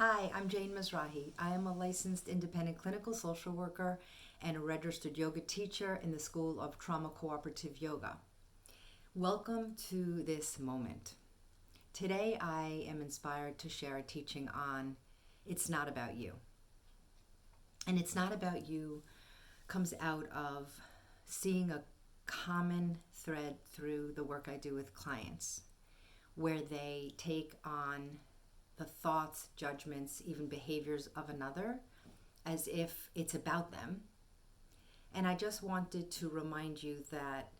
Hi, I'm Jane Mizrahi. I am a licensed independent clinical social worker and a registered yoga teacher in the School of Trauma Cooperative Yoga. Welcome to this moment. Today I am inspired to share a teaching on It's Not About You. And It's Not About You comes out of seeing a common thread through the work I do with clients, where they take on the thoughts, judgments, even behaviors of another as if it's about them. And I just wanted to remind you that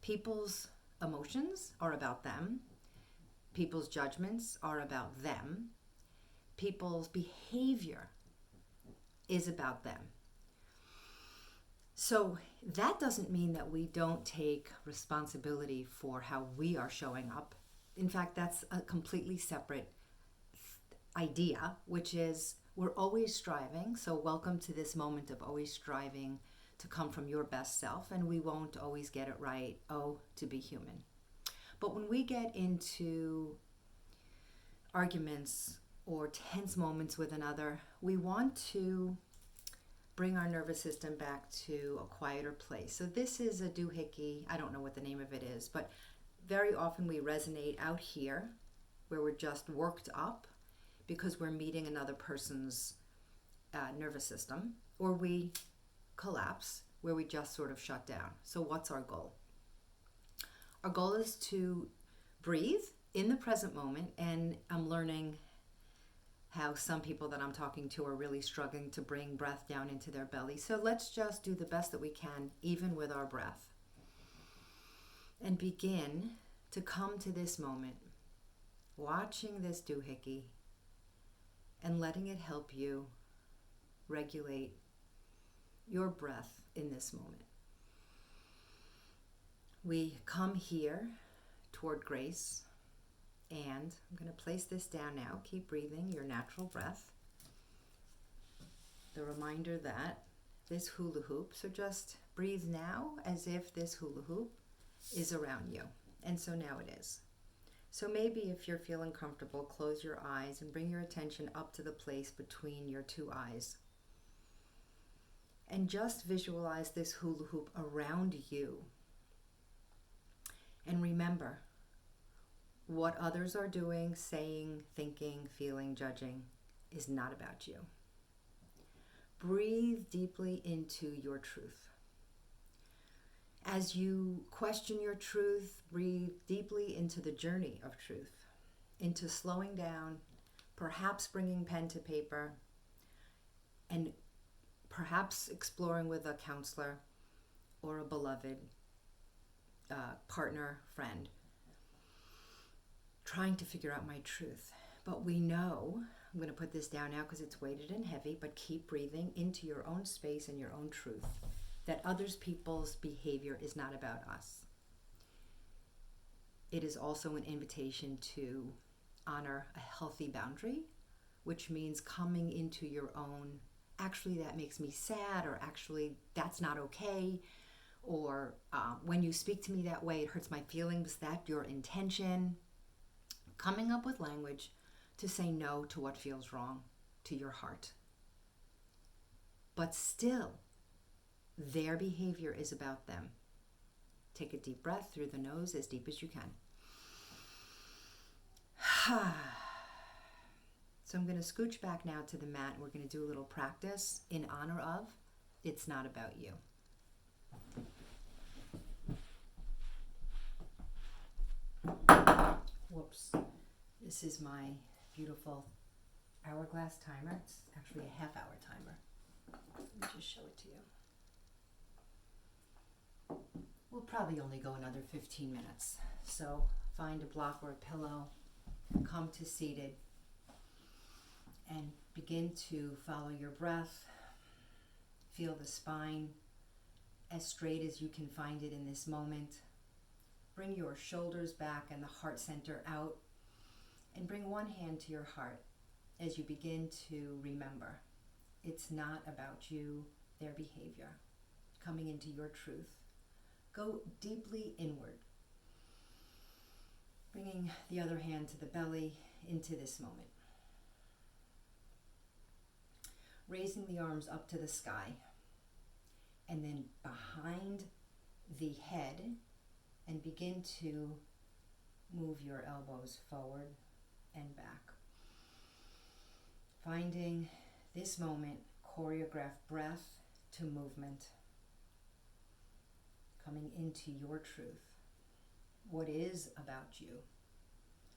people's emotions are about them, people's judgments are about them, people's behavior is about them. So that doesn't mean that we don't take responsibility for how we are showing up. In fact, that's a completely separate idea, which is we're always striving. So welcome to this moment of always striving to come from your best self, and we won't always get it right. Oh, to be human. But when we get into arguments or tense moments with another, we want to bring our nervous system back to a quieter place. So this is a doohickey. I don't know what the name of it is, but very often we resonate out here where we're just worked up because we're meeting another person's nervous system, or we collapse where we just sort of shut down. So what's our goal? Our goal is to breathe in the present moment, and I'm learning how some people that I'm talking to are really struggling to bring breath down into their belly. So let's just do the best that we can, even with our breath, and begin to come to this moment, watching this doohickey, and letting it help you regulate your breath in this moment. We come here toward grace, and I'm going to place this down now. Keep breathing your natural breath. The reminder that this hula hoop, so just breathe now as if this hula hoop is around you. And so now it is. So maybe if you're feeling comfortable, close your eyes and bring your attention up to the place between your two eyes. And just visualize this hula hoop around you. And remember, what others are doing, saying, thinking, feeling, judging is not about you. Breathe deeply into your truth. As you question your truth, breathe deeply into the journey of truth, into slowing down, perhaps bringing pen to paper, and perhaps exploring with a counselor or a beloved partner, friend, trying to figure out my truth. But we know, I'm going to put this down now because it's weighted and heavy, but keep breathing into your own space and your own truth, that others people's behavior is not about us. It is also an invitation to honor a healthy boundary, which means coming into your own, actually that makes me sad, or actually that's not okay, or when you speak to me that way, it hurts my feelings. That your intention. Coming up with language to say no to what feels wrong to your heart. But still, their behavior is about them. Take a deep breath through the nose, as deep as you can. So I'm going to scooch back now to the mat, and we're going to do a little practice in honor of It's Not About You. Whoops. This is my beautiful hourglass timer. It's actually a half-hour timer. Let me just show it to you. We'll probably only go another 15 minutes. So find a block or a pillow, come to seated, and begin to follow your breath. Feel the spine as straight as you can find it in this moment. Bring your shoulders back and the heart center out, and bring one hand to your heart as you begin to remember it's not about you, their behavior. Coming into your truth. Go deeply inward. Bringing the other hand to the belly into this moment. raising the arms up to the sky, and then behind the head, and begin to move your elbows forward and back. Finding this moment, choreograph breath to movement, coming into your truth. What is about you?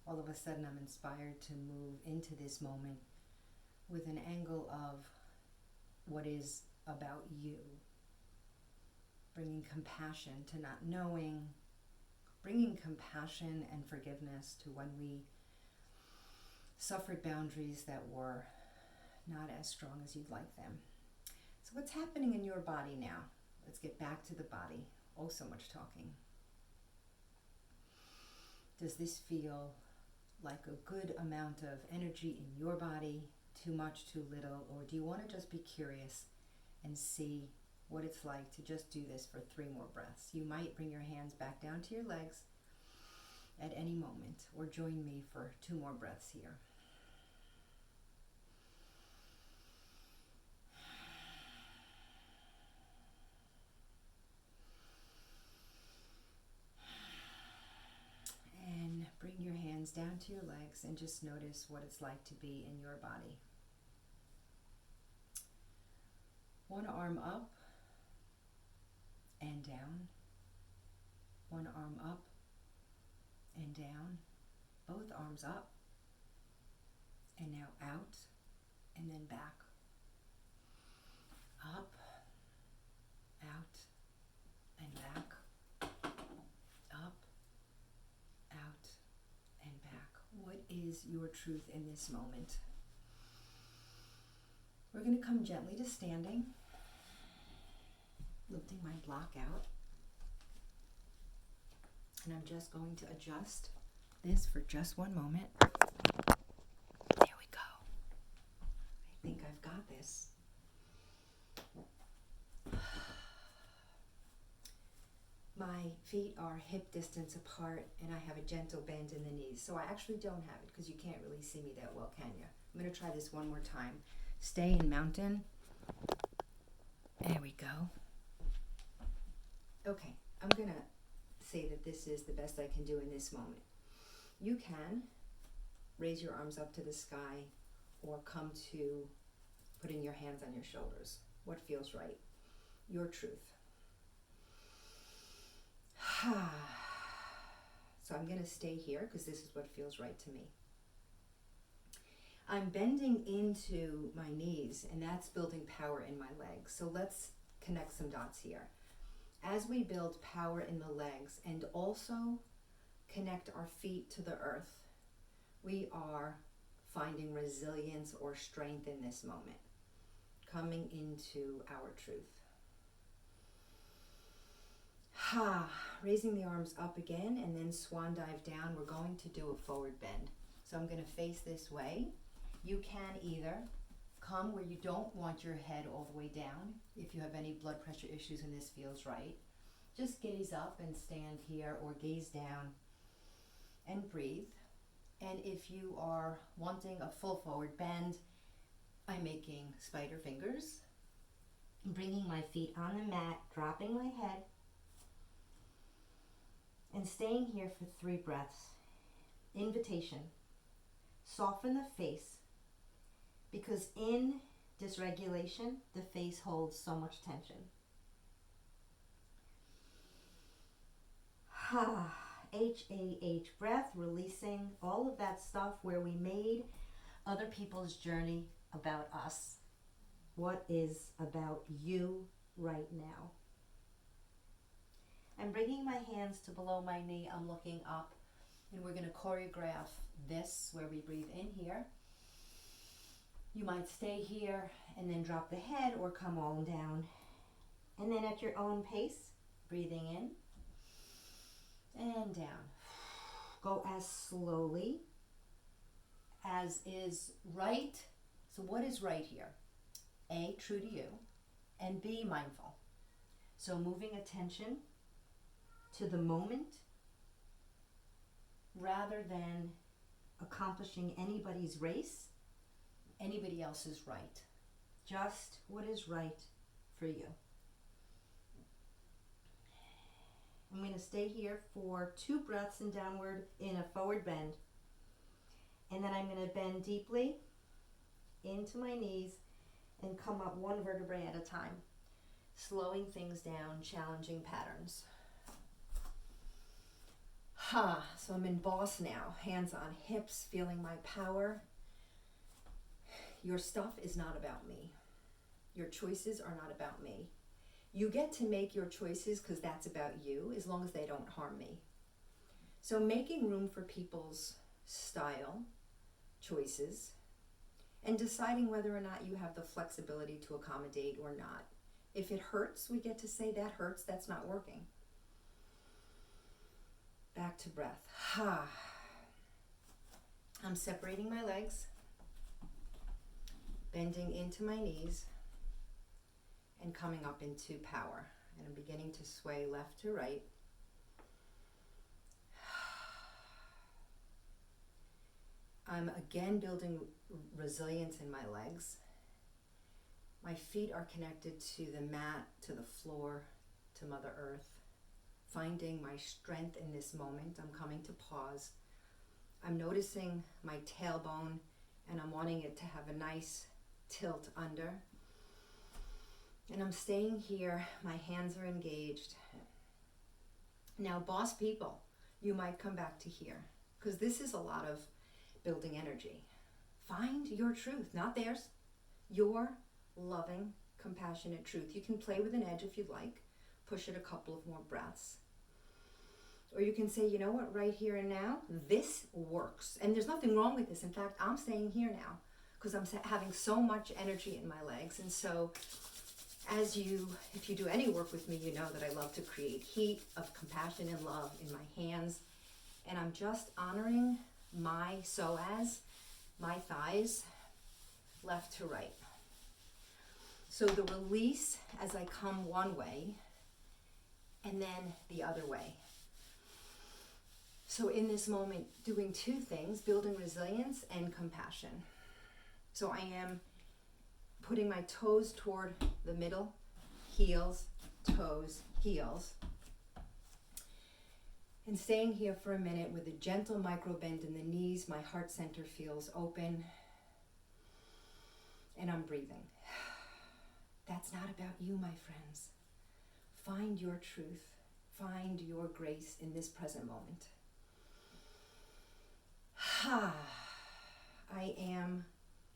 All of a sudden I'm inspired to move into this moment with an angle of what is about you. Bringing compassion to not knowing, bringing compassion and forgiveness to when we suffered boundaries that were not as strong as you'd like them. So what's happening in your body now? Let's get back to the body. Oh, so much talking. Does this feel like a good amount of energy in your body? Too much, too little? Or do you want to just be curious and see what it's like to just do this for 3 more breaths? You might bring your hands back down to your legs at any moment, or join me for 2 more breaths here. And bring your hands down to your legs and just notice what it's like to be in your body. One arm up and down. One arm up and down. Both arms up. And now out and then back. Up, out, and back. Up, out, and back. What is your truth in this moment? We're going to come gently to standing, lifting my block out. And I'm just going to adjust this for just one moment. There we go. I think I've got this. My feet are hip distance apart and I have a gentle bend in the knees. So I actually don't have it because you can't really see me that well, can you? I'm going to try this one more time. Stay in mountain. There we go. Okay, I'm going to say that this is the best I can do in this moment. You can raise your arms up to the sky or come to putting your hands on your shoulders. What feels right? Your truth. So I'm going to stay here because this is what feels right to me. I'm bending into my knees and that's building power in my legs. So let's connect some dots here. As we build power in the legs and also connect our feet to the earth, we are finding resilience or strength in this moment, coming into our truth. Raising the arms up again and then swan dive down. We're going to do a forward bend. So I'm going to face this way. You can either come where you don't want your head all the way down. If you have any blood pressure issues and this feels right, just gaze up and stand here, or gaze down and breathe. And if you are wanting a full forward bend, I'm making spider fingers, bringing my feet on the mat, dropping my head, and staying here for 3 breaths. Invitation. Soften the face, because in dysregulation, the face holds so much tension. H-A-H, breath, releasing all of that stuff where we made other people's journey about us. What is about you right now? I'm bringing my hands to below my knee. I'm looking up, and we're going to choreograph this where we breathe in here. You might stay here and then drop the head or come all down. And then at your own pace, breathing in and down. Go as slowly as is right. So what is right here? A, true to you, and B, mindful. So moving attention to the moment rather than accomplishing anybody's race, anybody else's right. just what is right for you. I'm going to stay here for 2 breaths in downward in a forward bend. And then I'm going to bend deeply into my knees and come up 1 vertebrae at a time, slowing things down, challenging patterns. So I'm in boss now, hands on hips, feeling my power. Your stuff is not about me. Your choices are not about me. You get to make your choices because that's about you, as long as they don't harm me. So making room for people's style, choices, and deciding whether or not you have the flexibility to accommodate or not. If it hurts, we get to say that hurts, that's not working. Back to breath. I'm separating my legs, bending into my knees, and coming up into power. And I'm beginning to sway left to right. I'm again building resilience in my legs. My feet are connected to the mat, to the floor, to Mother Earth. Finding my strength in this moment. I'm coming to pause. I'm noticing my tailbone, and I'm wanting it to have a nice tilt under. And I'm staying here. My hands are engaged. Now, boss people, you might come back to here, because this is a lot of building energy. Find your truth, not theirs. Your loving, compassionate truth. You can play with an edge if you'd like. Push it a couple of more breaths. Or you can say, you know what, right here and now, this works. And there's nothing wrong with this. In fact, I'm staying here now because I'm having so much energy in my legs. And so if you do any work with me, you know that I love to create heat of compassion and love in my hands. And I'm just honoring my psoas, my thighs, left to right. So the release as I come one way and then the other way. So in this moment, doing 2 things, building resilience and compassion. So I am putting my toes toward the middle, heels, toes, heels. And staying here for a minute with a gentle micro bend in the knees. My heart center feels open. And I'm breathing. That's not about you, my friends. Find your truth. Find your grace in this present moment. I am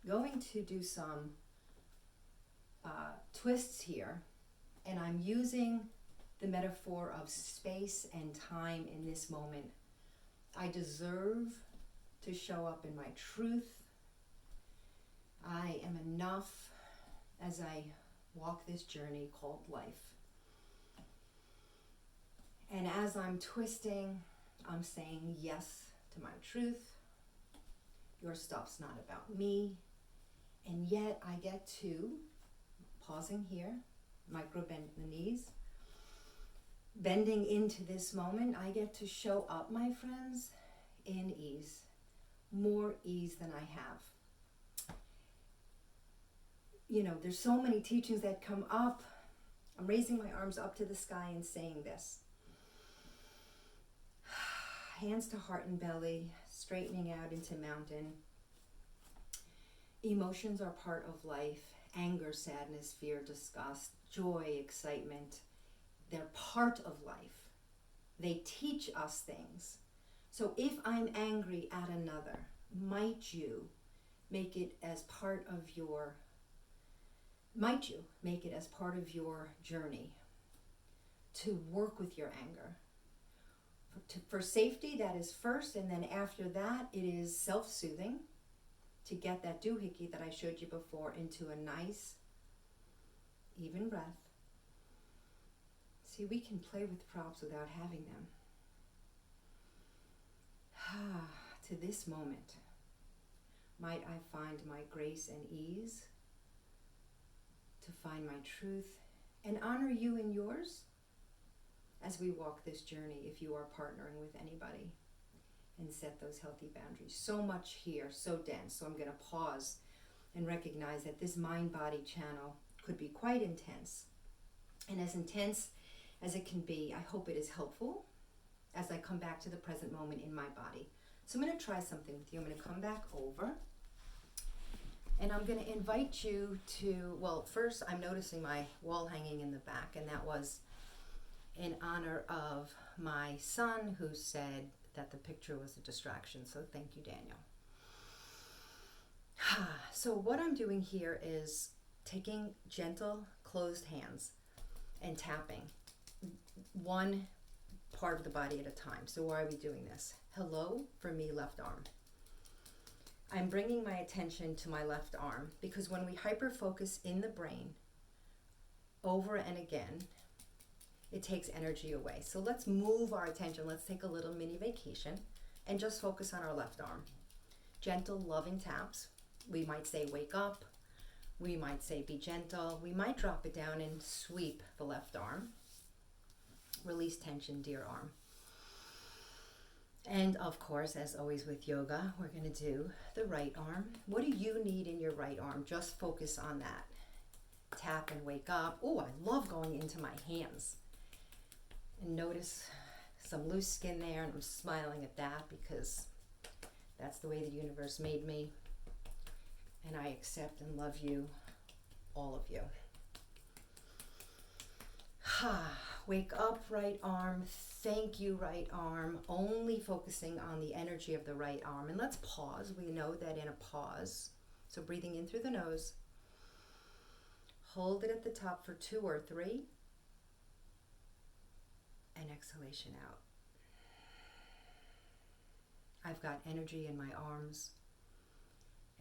going to do some twists here, and I'm using the metaphor of space and time in this moment. I deserve to show up in my truth. I am enough as I walk this journey called life. And as I'm twisting, I'm saying yes to my truth. Your stuff's not about me. And yet I get to, pausing here, micro bend the knees, bending into this moment, I get to show up, my friends, in ease. More ease than I have. You know, there's so many teachings that come up. I'm raising my arms up to the sky and saying this. Hands to heart and belly, straightening out into mountain. Emotions are part of life. Anger, sadness, fear, disgust, joy, excitement. They're part of life. They teach us things. So if I'm angry at another, might you make it as part of your journey to work with your anger? For safety, that is first, and then after that, it is self-soothing to get that doohickey that I showed you before into a nice, even breath. See, we can play with props without having them. To this moment, might I find my grace and ease to find my truth and honor you in yours as we walk this journey, if you are partnering with anybody, and set those healthy boundaries. So much here, so dense. So I'm going to pause and recognize that this mind-body channel could be quite intense. And as intense as it can be, I hope it is helpful as I come back to the present moment in my body. So I'm going to try something with you. I'm going to come back over. And I'm going to invite you to, well, first I'm noticing my wall hanging in the back, and that was in honor of my son who said that the picture was a distraction. So thank you, Daniel. So what I'm doing here is taking gentle closed hands and tapping one part of the body at a time. So why are we doing this? Hello, for me, left arm. I'm bringing my attention to my left arm because when we hyper-focus in the brain over and again, it takes energy away. So let's move our attention. Let's take a little mini vacation and just focus on our left arm. Gentle, loving taps. We might say, wake up. We might say, be gentle. We might drop it down and sweep the left arm. Release tension, dear arm. And of course, as always with yoga, we're going to do the right arm. What do you need in your right arm? Just focus on that. Tap and wake up. Oh, I love going into my hands. And notice some loose skin there, and I'm smiling at that because that's the way the universe made me. And I accept and love you, all of you. Wake up, right arm. Thank you, right arm. Only focusing on the energy of the right arm. And let's pause. We know that in a pause, so breathing in through the nose, hold it at the top for 2 or 3, and exhalation out. I've got energy in my arms,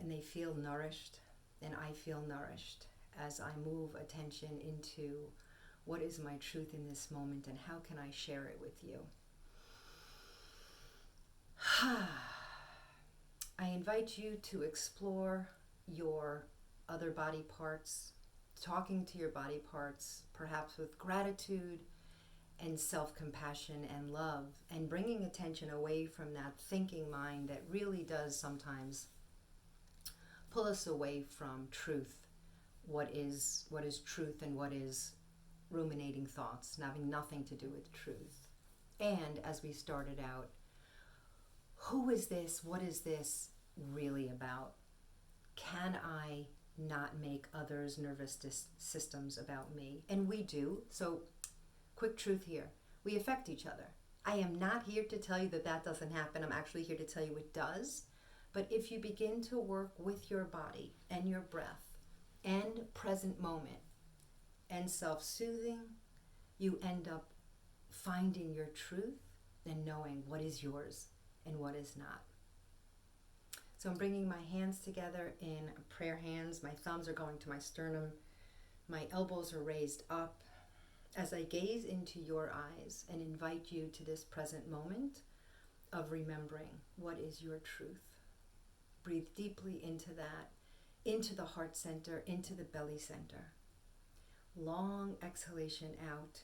and they feel nourished, and I feel nourished as I move attention into what is my truth in this moment and how can I share it with you. I invite you to explore your other body parts, talking to your body parts, perhaps with gratitude and self-compassion and love, and bringing attention away from that thinking mind that really does sometimes pull us away from truth. What is truth and what is ruminating thoughts, and having nothing to do with truth. And as we started out, who is this? What is this really about? Can I not make others' nervous systems about me? And we do. So quick truth here. We affect each other. I am not here to tell you that that doesn't happen. I'm actually here to tell you it does. But if you begin to work with your body and your breath and present moment and self-soothing, you end up finding your truth and knowing what is yours and what is not. So I'm bringing my hands together in prayer hands. My thumbs are going to my sternum. My elbows are raised up as I gaze into your eyes and invite you to this present moment of remembering what is your truth. Breathe deeply into that, into the heart center, into the belly center. Long exhalation out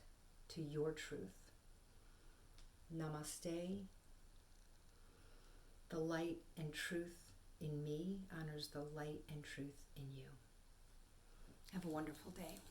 to your truth. Namaste. The light and truth in me honors the light and truth in you. Have a wonderful day.